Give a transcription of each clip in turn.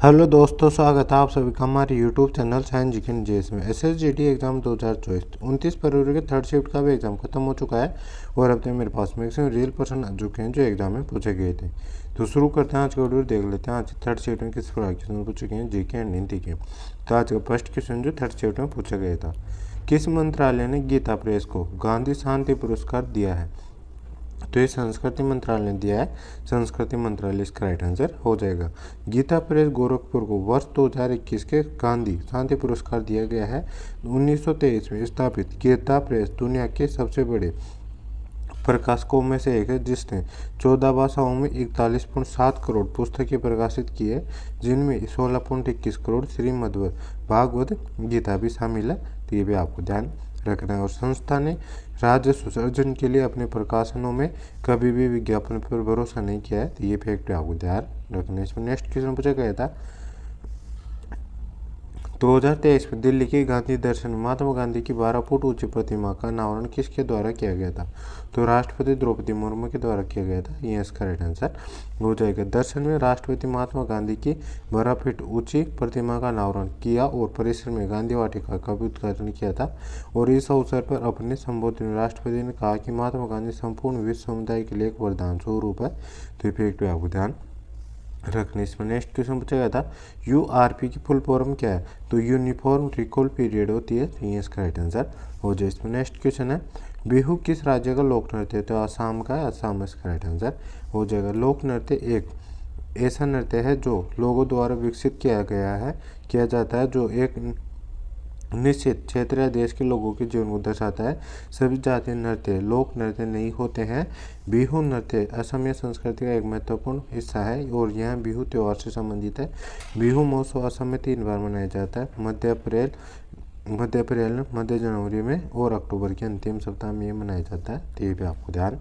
Hello दोस्तों, स्वागत है आप सभी का हमारे यूट्यूब चैनल साइंस जीके जेस में। एसएसजीडी एग्ज़ाम 2024 29 फरवरी के थर्ड शिफ्ट का भी एग्ज़ाम खत्म हो चुका है और अब तक मेरे पास मैक्सिमम रियल पर्सन आ चुके हैं जो एग्ज़ाम में पूछे गए थे। तो शुरू करते हैं आज का वीडियो, देख लेते हैं आज थर्ड शिफ्ट में किस प्रकार क्वेश्चन पूछे गए हैं जीके एंड हिंदी के। तो आज का फर्स्ट क्वेश्चन जो थर्ड शिफ्ट में पूछा गया था, किस मंत्रालय ने गीता प्रेस को गांधी शांति पुरस्कार दिया है? तो ये संस्कृति मंत्रालय ने दिया है, संस्कृति मंत्रालय इसका राइट आंसर हो जाएगा। गीता प्रेस गोरखपुर को वर्ष 2021 के गांधी शांति पुरस्कार दिया गया है। 1923 में स्थापित गीता प्रेस दुनिया के सबसे बड़े प्रकाशकों में से एक है, जिसने 14 भाषाओं में 41.7 करोड़ पुस्तकें प्रकाशित की है, जिनमें 16.21 करोड़ श्रीमद् भागवत गीता भी शामिल है। तो ये भी आपको ध्यान रखना है। और संस्था ने राजस्व सृजन के लिए अपने प्रकाशनों में कभी भी विज्ञापन पर भरोसा नहीं किया है। तो ये फैक्ट आपको ध्यान रखना है। इसमें नेक्स्ट क्वेश्चन पूछा गया था, 2023 में दिल्ली के गांधी दर्शन में महात्मा गांधी की 12 फुट ऊंची प्रतिमा का अनावरण किसके द्वारा किया गया था? तो राष्ट्रपति द्रौपदी मुर्मू के द्वारा किया गया था। ये इसका राइट आंसर हो जाएगा। दर्शन में राष्ट्रपति महात्मा गांधी की 12 फीट ऊंची प्रतिमा का अनावरण किया और परिसर में गांधी वाटिका का भी उद्घाटन किया था। और इस अवसर पर अपने संबोधन में राष्ट्रपति ने कहा कि महात्मा गांधी संपूर्ण विश्व समुदाय के लिए एक वरदान स्वरूप है। तो इफेक्ट पे आपको ध्यान रखने। इसमें नेक्स्ट क्वेश्चन पूछा गया था, यूआरपी की फुल फॉर्म क्या है? तो यूनिफॉर्म रिकॉल पीरियड होती है। तो ये इसका राइट आंसर हो जाए। इसमें नेक्स्ट क्वेश्चन है, बिहू किस राज्य का लोक नृत्य है? तो असम का है, असम इसका राइट आंसर हो जाएगा। लोक नृत्य एक ऐसा नृत्य है जो लोगों द्वारा विकसित किया जाता है, जो एक निश्चित क्षेत्र या देश के लोगों के जीवन को दर्शाता है। सभी जातीय नृत्य लोक नृत्य नहीं होते हैं। बिहू नृत्य असमिया संस्कृति का एक महत्वपूर्ण हिस्सा है और यह बिहू त्यौहार से संबंधित है। बिहू महोत्सव असम में 3 बार मनाया जाता है, मध्य अप्रैल मध्य जनवरी में और अक्टूबर के अंतिम सप्ताह में मनाया जाता है। तो ये भी आपको ध्यान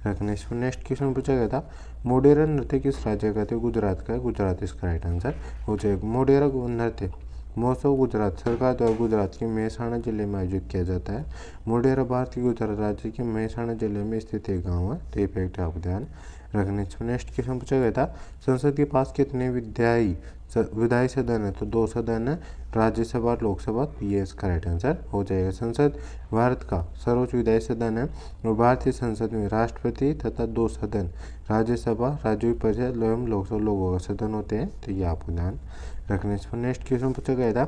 रखना। इसमें नेक्स्ट क्वेश्चन पूछा गया था, मोढेरा नृत्य किस राज्य का? तो गुजरात का है, गुजरात इसका राइट आंसर हो जाएगा। मोढेरा नृत्य महोत्सव गुजरात सरकार द्वारा गुजरात के मेहसाणा जिले में आयोजित किया जाता है। मोढेरा भारत के गुजरात राज्य के मेहसाणा जिले में स्थित एक गांव है। तो ये फैक्ट आपको ध्यान रखने। नेक्स्ट क्वेश्चन पूछा गया था, संसद के पास कितने विधायी सदन है? तो 2 सदन है, राज्यसभा लोकसभा। ये इसका राइट आंसर हो जाएगा। संसद भारत का सर्वोच्च विधायी सदन है और भारतीय संसद में राष्ट्रपति तथा 2 सदन राज्यसभा, राज्य परिषद एवं लोकसभा लोगों का सदन होते हैं। तो ये आपको ध्यान रखने। इस पर नेक्स्ट क्वेश्चन पूछा गया था,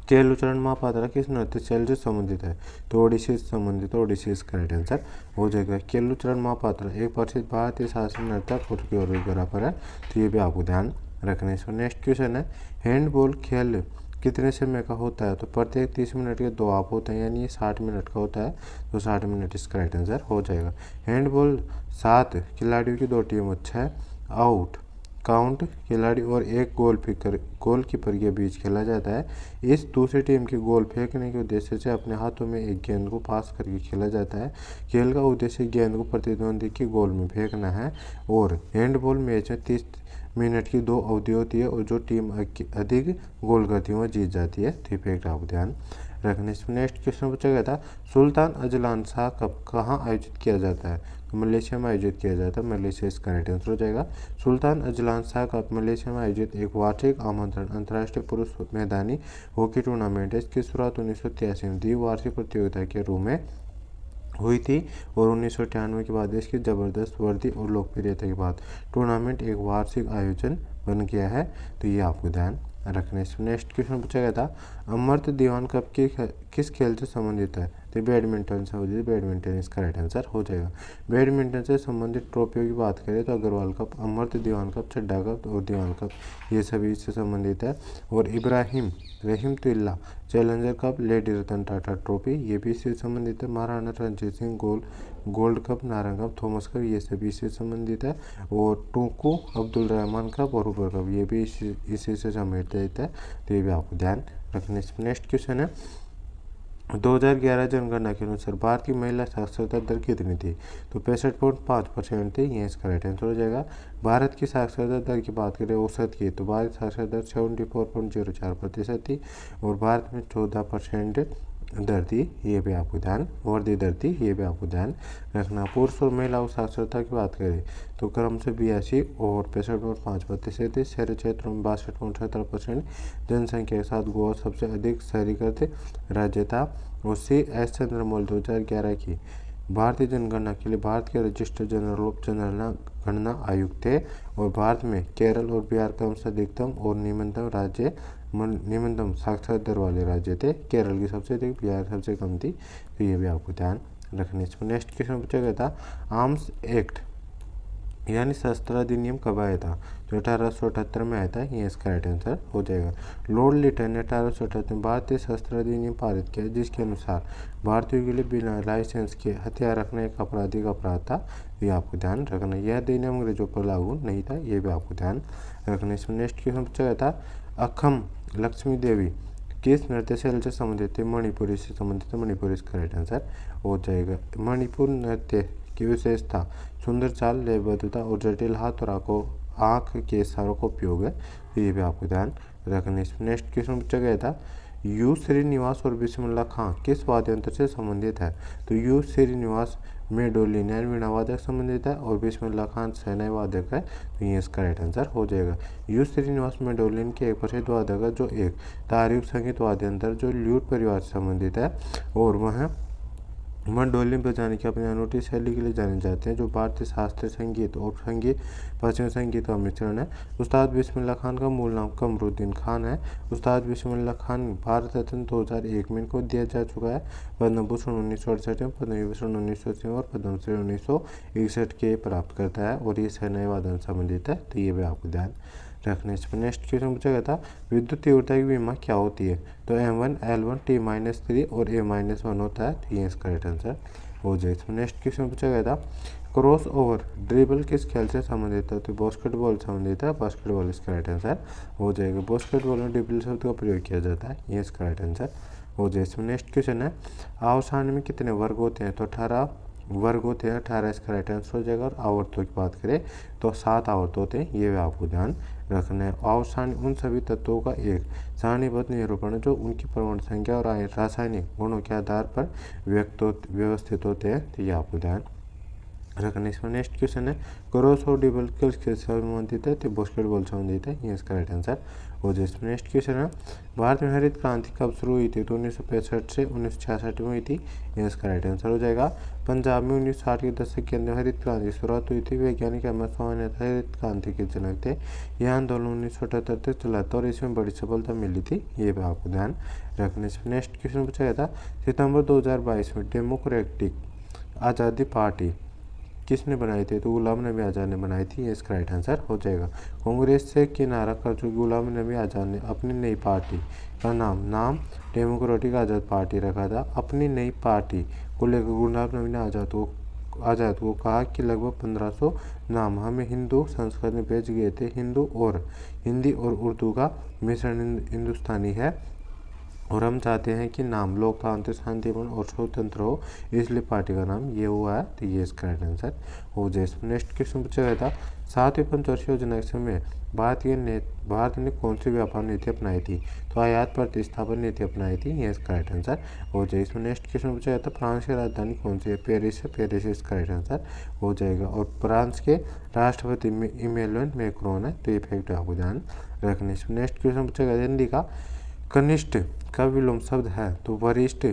केलुचरण महापात्रा किस नृत्य शैली से संबंधित है? तो ओडिसी से संबंधित, ओडिसी इसका राइट आंसर हो जाएगा। केलुचरण महापात्रा एक प्रसिद्ध भारतीय शास्त्रीय नृत्य कोरियोग्राफर है। तो ये भी आपको ध्यान रखना है। इसमें नेक्स्ट क्वेश्चन है, हैंडबॉल खेल कितने समय का होता है? तो प्रत्येक 30 मिनट के 2 हाफ होते हैं, यानी ये 60 मिनट का होता है। तो 60 मिनट इसका राइट आंसर हो जाएगा। हैंडबॉल 7 खिलाड़ियों की 2 टीम, 6 आउट काउंट खिलाड़ी और एक गोलकीपर के बीच खेला जाता है। इस दूसरी टीम के गोल फेंकने के उद्देश्य से अपने हाथों में एक गेंद को पास करके खेला जाता है। खेल का उद्देश्य गेंद को प्रतिद्वंदी के गोल में फेंकना है। और हैंडबॉल मैच में 30 मिनट की 2 अवधि होती है और जो टीम अधिक गोल करती है वह जीत जाती है। तो फैक्ट आप ध्यान रखने। इसमें नेक्स्ट क्वेश्चन पूछा गया था, सुल्तान अजलान शाह कप कहाँ आयोजित किया जाता है? तो मलेशिया में आयोजित किया जाता है। मलेशिया इसका राइट आंसर हो जाएगा। Sultan Azlan Shah cup Malaysia में आयोजित एक वार्षिक आमंत्रण अंतर्राष्ट्रीय पुरुष मैदानी हॉकी टूर्नामेंट है। इसकी शुरुआत 1983 में द्विवार्षिक प्रतियोगिता के रूप में हुई थी और 1998 के बाद इसकी जबरदस्त वृद्धि और लोकप्रियता के बाद टूर्नामेंट एक वार्षिक आयोजन बन गया है। तो ये आपको ध्यान रखने। नेक्स्ट क्वेश्चन पूछा गया था, अमर्त्य दीवान कप किस खेल से संबंधित है? तो बैडमिंटन से हो जाए, बैडमिंटन इसका राइट आंसर हो जाएगा। बैडमिंटन से संबंधित ट्रॉफियों की बात करें तो अग्रवाल कप, अमर्त्य दीवान कप, चड्डा कप और दीवान कप ये सभी इससे संबंधित है। और इब्राहिम रहमतुल्लाह challenger cup, lady Ratan Tata trophy ये भी इससे संबंधित है। Maharana Ranjit Singh gold cup, Narang cup, Thomas cup ये सभी इससे संबंधित है। और टूकू अब्दुल रहमान कप और उबर कप ये भी इसी से संबंधित है। तो ये भी आपको ध्यान रखने। नेक्स्ट क्वेश्चन है, 2011 जनगणना के अनुसार भारत की महिला साक्षरता दर कितनी थी? तो 65.5% थी। ये इसका राइट आंसर हो जाएगा। भारत की साक्षरता दर की बात करें औसत की, तो भारत साक्षरता दर 74.04% थी और भारत में 14% दर्दी, ये भी आपको ध्यान, वर्दी दर्दी, ये भी आपको ध्यान रखना। पुरुष और महिलाओं साक्षरता की बात करें तो क्रम से 82 और 65.5% शहरी क्षेत्रों में 62.70% जनसंख्या के साथ गोवा सबसे अधिक शहरीकृत राज्य था। उसी एस चंद्रमौली 2011 की भारतीय जनगणना के लिए भारत के रजिस्टर जनरल ऑफ जनगणना आयुक्त थे और भारत में केरल और बिहार क्रमशः अधिकतम और निम्नतम साक्षरता दर वाले राज्य थे। केरल की सबसे अधिक, बिहार सबसे कम थी, तो ये भी आपको ध्यान रखने। इसमें नेक्स्ट क्वेश्चन पूछा गया था, आर्म्स एक्ट यानी शस्त्र अधिनियम कब आया था? तो 1878 में आया था, ये इसका राइट आंसर हो जाएगा। लॉर्ड लिटन ने 1878 में भारतीय शस्त्र अधिनियम पारित किया जिसके अनुसार भारतीयों के लिए बिना लाइसेंस के हथियार रखना एक आपराधिक अपराध था। ये आपको ध्यान रखना। यह अधिनियम अंग्रेजों पर लागू नहीं था, ये भी आपको ध्यान रखना। इसमें नेक्स्ट क्वेश्चन पूछा गया था, अखम लक्ष्मी देवी किस नृत्य शैली से संबंधित है? मणिपुरी से संबंधित है, मणिपुरी इसका राइट आंसर हो जाएगा। मणिपुर नृत्य की विशेषता सुंदर चाल, लयबद्धता और जटिल हाथ और आँख के इशारों का उपयोग है, तो ये भी आपको ध्यान रखना। इसमें नेक्स्ट क्वेश्चन पूछा गया था, यू श्रीनिवास और बिस्मिल्लाह खां किस वाद्य यंत्र से संबंधित है? तो यू श्रीनिवास मेडोलिन यानी वीणा वादक संबंधित है और बिस्मिल्लाह खान शहनाई वादक है, तो ये इसका राइट आंसर हो जाएगा। यू श्रीनिवास मेडोलिन के एक प्रसिद्ध वादक है जो एक तारयुक्त संगीत वाद्य यंत्र जो ल्यूट परिवार से संबंधित है और वह मंडोलिन बजाने की अपनी अनूठी शैली के लिए जाने जाते हैं जो भारतीय शास्त्रीय संगीत और पश्चिमी संगीत का मिश्रण है। उस्ताद बिस्मिल्लाह खान का मूल नाम कमरुद्दीन खान है। उस्ताद बिस्मिल्लाह खान भारत रत्न 2001 में इनको दिया जा चुका है। पद्म भूषण 1968 में, पद्म विभूषण 1980 में और पद्मश्री 1961 के प्राप्त करता है और ये शहनाई वादन संबंधित है, तो ये भी आपको ध्यान रखने। इसमें नेक्स्ट क्वेश्चन पूछा गया था, विद्युत तीव्रता की बीमा क्या होती है? तो M1 L1 T-3 और A-1 होता है, तो ये इसका राइट आंसर हो जाए। इसमें नेक्स्ट क्वेश्चन पूछा गया था, क्रॉस ओवर ड्रिबल किस खेल से संबंधित है? तो बास्केटबॉल संबंधित है, बास्केटबॉल इसका राइट आंसर हो जाएगा। बास्केटबॉल में ड्रिबल शब्द का प्रयोग किया जाता है, ये इसका राइट आंसर हो जाए। इसमें नेक्स्ट क्वेश्चन है, आवर्त में कितने वर्ग होते हैं? तो 18 वर्ग होते हैं, 18 इसका राइट आंसर हो जाएगा। और आवर्तों की बात करें तो 7 आवर्त होते हैं, ये भी आपको ध्यान रखना है। आवर्त सारणी उन सभी तत्वों का एक सारणीबद्ध निरूपण है जो उनकी परमाणु संख्या और रासायनिक गुणों के आधार पर व्यवस्थित होते हैं, तो ये आपको ध्यान रखना। इसमें नेक्स्ट क्वेश्चन है, क्रॉस और ड्रिबल किस संबंधित है? तो बास्केटबॉल संबंधित है, ये इसका राइट आंसर हो जाए। इसमें नेक्स्ट क्वेश्चन है, भारत में हरित क्रांति कब शुरू हुई थी? तो 1965 से 1966 में हुई थी, ये इसका राइट आंसर हो जाएगा। पंजाब में 1960 के दशक के अंदर हरित क्रांति की शुरुआत हुई थी। वैज्ञानिक एम एस स्वामीनाथन हरित क्रांति के जनक थे। यह आंदोलन 1978 तक चला था और इसमें बड़ी सफलता मिली थी, ये भी आपको ध्यान रखने। इसमें नेक्स्ट क्वेश्चन पूछा गया था, सितंबर 2022 में डेमोक्रेटिक आज़ादी पार्टी किसने बनाई थी? तो गुलाम नबी आज़ाद ने बनाई थी, ये इसका राइट आंसर हो जाएगा। कांग्रेस से किनारा कर चुके गुलाम नबी आज़ाद ने अपनी नई पार्टी का नाम डेमोक्रेटिक आज़ाद पार्टी रखा था। अपनी नई पार्टी को लेकर गुलाम नबी ने आज़ाद को कहा कि लगभग 1500 नाम हमें हिंदू संस्कृत में भेज गए थे। हिंदी और उर्दू का मिश्रण हिंदुस्तानी है और हम चाहते हैं कि नाम लोकतांत्रिक, शांतिपूर्ण और स्वतंत्र हो, इसलिए पार्टी का नाम ये हुआ है, तो ये इसका राइट आंसर हो जाए। नेक्स्ट क्वेश्चन पूछा गया था, 7वीं पंचवर्षीय योजना के समय भारत ने कौन सी व्यापार नीति अपनाई थी? तो आयात प्रतिस्थापन नीति अपनाई थी, ये इसका राइट आंसर हो जाए। इसमें नेक्स्ट क्वेश्चन पूछा गया था, फ्रांस की राजधानी कौन सी है? पेरिस है, पेरिस इसका राइट आंसर हो जाएगा। और फ्रांस के राष्ट्रपति इमैनुअल मैक्रोन है, तो ये फैक्ट आपको ध्यान रखने। इसमें नेक्स्ट क्वेश्चन पूछा गया, हिंदी का कनिष्ठ का विलोम शब्द है? तो वरिष्ठ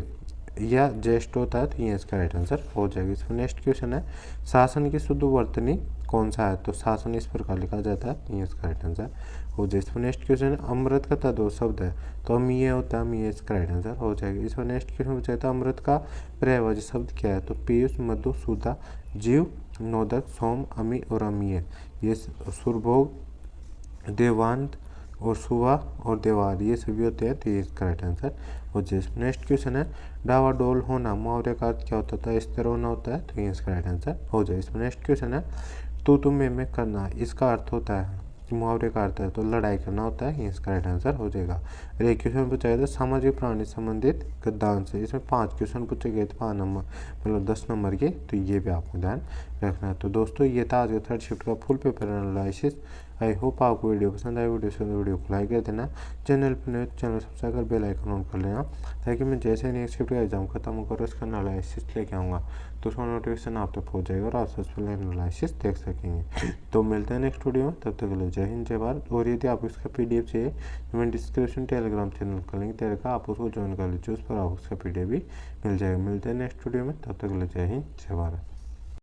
या ज्येष्ठ होता है, तो ये इसका राइट आंसर हो जाएगा। इसमें नेक्स्ट क्वेश्चन है, शासन की शुद्ध वर्तनी कौन सा है? तो शासन इस प्रकार लिखा जाता है, ये इसका राइट आंसर हो जाए। इसमें नेक्स्ट क्वेश्चन है, अमृत का तत्व शब्द है? तो अमीय होता है, अमीय इसका राइट आंसर हो जाएगा। इसमें नेक्स्ट क्वेश्चन पूछा था, अमृत का पर्यायवाची शब्द क्या है? तो पीयूष, मधु, सुधा, जीव, नोदक, सोम, अमी और अमीय। ये सुरभोग, देवांत और सुबह और देवार ये सभी होते हैं, तो ये इसका राइट आंसर हो जाए। नेक्स्ट क्वेश्चन है, डावाडोल होना मुहावरे का अर्थ क्या होता है? स्थिर होना होता है, तो ये इसका राइट आंसर हो जाए। इसमें नेक्स्ट क्वेश्चन है, तू मैं करना, इसका अर्थ होता है, मुहावरे का अर्थ है तो लड़ाई करना होता है, ये इसका राइट आंसर हो जाएगा। और एक क्वेश्चन पूछा गया था, सामाजिक प्राणी संबंधित गद्यांश से, इसमें 5 क्वेश्चन पूछे गए थे, 5 नंबर मतलब 10 नंबर के, तो ये भी आपको ध्यान रखना है। तो दोस्तों ये था आज का थर्ड शिफ्ट का full paper analysis. I hope आपको वीडियो पसंद आए। वीडियो को लाइक कर देना, चैनल पर नए चैनल सब्सक्राइब कर बेल आइकन ऑन कर लेना, ताकि मैं जैसे नेक्स्ट शिफ्ट का एग्जाम खत्म होकर उसका एनालिसिस लेके आऊँगा तो उसका नोटिफिकेशन आप तक पहुँच जाएगा और आप सबसे पहले एनालिसिस देख सकेंगे। तो मिलते हैं नेक्स्ट वीडियो में, तब तक के लिए जय हिंद जय भारत। और यदि आप इसका PDF चाहिए तो मैं डिस्क्रिप्शन टेलीग्राम चैनल का लिंक दे रखा, आप उसको ज्वाइन कर लीजिए, उस पर आप उसका PDF भी मिल जाएगा। मिलते हैं नेक्स्ट वीडियो में, तब तक के लिए जय हिंद जय भारत।